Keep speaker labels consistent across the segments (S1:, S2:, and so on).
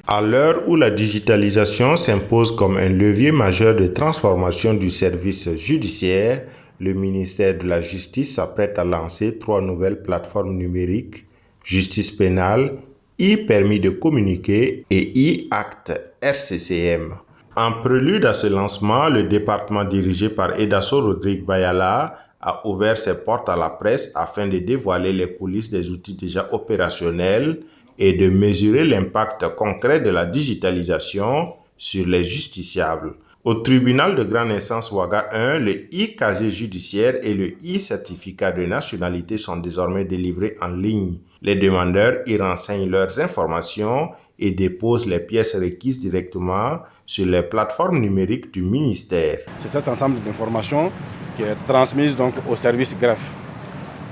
S1: À l'heure où la digitalisation s'impose comme un levier majeur de transformation du service judiciaire, le ministère de la Justice s'apprête à lancer 3 nouvelles plateformes numériques, Justice pénale, e-permis de communiquer et e-acte RCCM. En prélude à ce lancement, le département dirigé par Edaso Rodrigue Bayala a ouvert ses portes à la presse afin de dévoiler les coulisses des outils déjà opérationnels et de mesurer l'impact concret de la digitalisation sur les justiciables. Au tribunal de grande instance Ouaga 1, le e-casier judiciaire et le e-certificat de nationalité sont désormais délivrés en ligne. Les demandeurs y renseignent leurs informations et déposent les pièces requises directement sur les plateformes numériques du ministère.
S2: C'est cet ensemble d'informations qui est transmise donc au service greffe.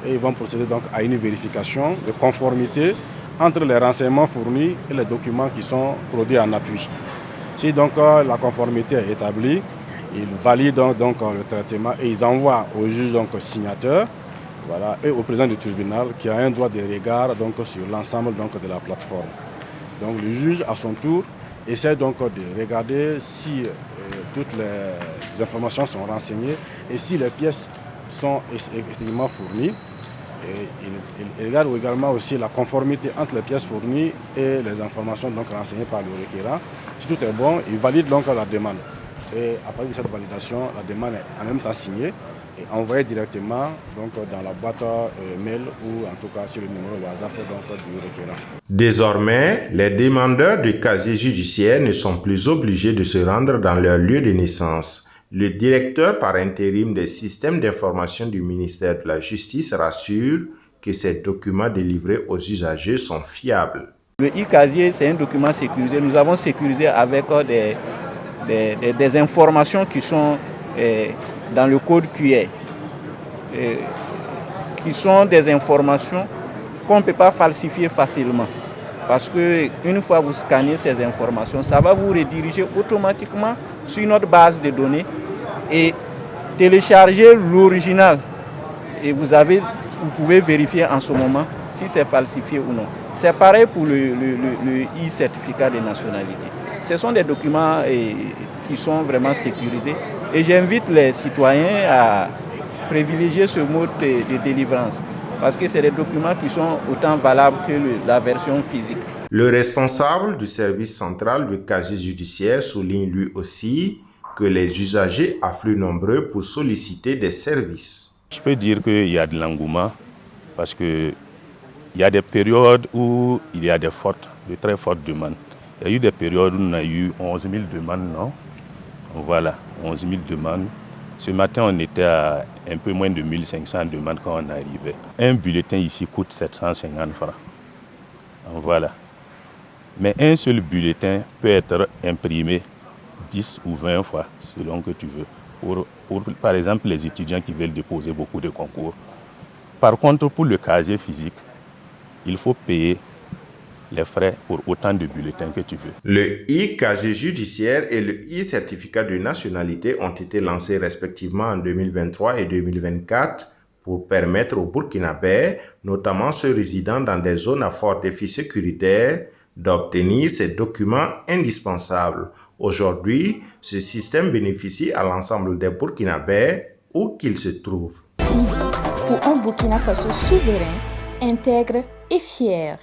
S2: Et ils vont procéder donc à une vérification de conformité entre les renseignements fournis et les documents qui sont produits en appui. Si donc la conformité est établie, ils valident donc le traitement et ils envoient au juge donc signateur, voilà, et au président du tribunal qui a un droit de regard donc sur l'ensemble donc de la plateforme. Donc le juge à son tour essaie donc de regarder si toutes les informations sont renseignées et si les pièces sont effectivement fournies. Et il regarde également aussi la conformité entre les pièces fournies et les informations donc renseignées par le requérant. Si tout est bon, il valide donc la demande. Et à partir de cette validation, la demande est en même temps signée et envoyée directement donc, dans la boîte mail ou en tout cas sur le numéro WhatsApp donc, du requérant.
S1: Désormais, les demandeurs du casier judiciaire ne sont plus obligés de se rendre dans leur lieu de naissance. Le directeur par intérim des systèmes d'information du ministère de la Justice rassure que ces documents délivrés aux usagers sont fiables.
S3: Le e-casier, c'est un document sécurisé. Nous avons sécurisé avec des informations qui sont dans le code QR, qui sont des informations qu'on ne peut pas falsifier facilement. Parce qu'une fois que vous scannez ces informations, ça va vous rediriger automatiquement sur notre base de données et télécharger l'original. Et vous pouvez vérifier en ce moment si c'est falsifié ou non. C'est pareil pour le e-certificat de nationalité. Ce sont des documents qui sont vraiment sécurisés. Et j'invite les citoyens à privilégier ce mode de délivrance. Parce que c'est des documents qui sont autant valables que la version physique.
S1: Le responsable du service central du casier judiciaire souligne lui aussi que les usagers affluent nombreux pour solliciter des services.
S4: Je peux dire qu'il y a de l'engouement parce qu'il y a des périodes où il y a de très fortes demandes. Il y a eu des périodes où on a eu 11 000 demandes, non? Voilà, 11 000 demandes. Ce matin, on était à un peu moins de 1500 demandes quand on arrivait. Un bulletin ici coûte 750 francs. Voilà. Mais un seul bulletin peut être imprimé 10 ou 20 fois, selon que tu veux. Pour, par exemple, les étudiants qui veulent déposer beaucoup de concours. Par contre, pour le casier physique, il faut payer les frais pour autant de bulletins que tu veux.
S1: Le e-casier judiciaire et le e-certificat de nationalité ont été lancés respectivement en 2023 et 2024 pour permettre aux Burkinabés, notamment ceux résidant dans des zones à fort défi sécuritaire, d'obtenir ces documents indispensables. Aujourd'hui, ce système bénéficie à l'ensemble des Burkinabés où qu'ils se trouvent.
S5: Pour un Burkina Faso souverain, intègre et fier.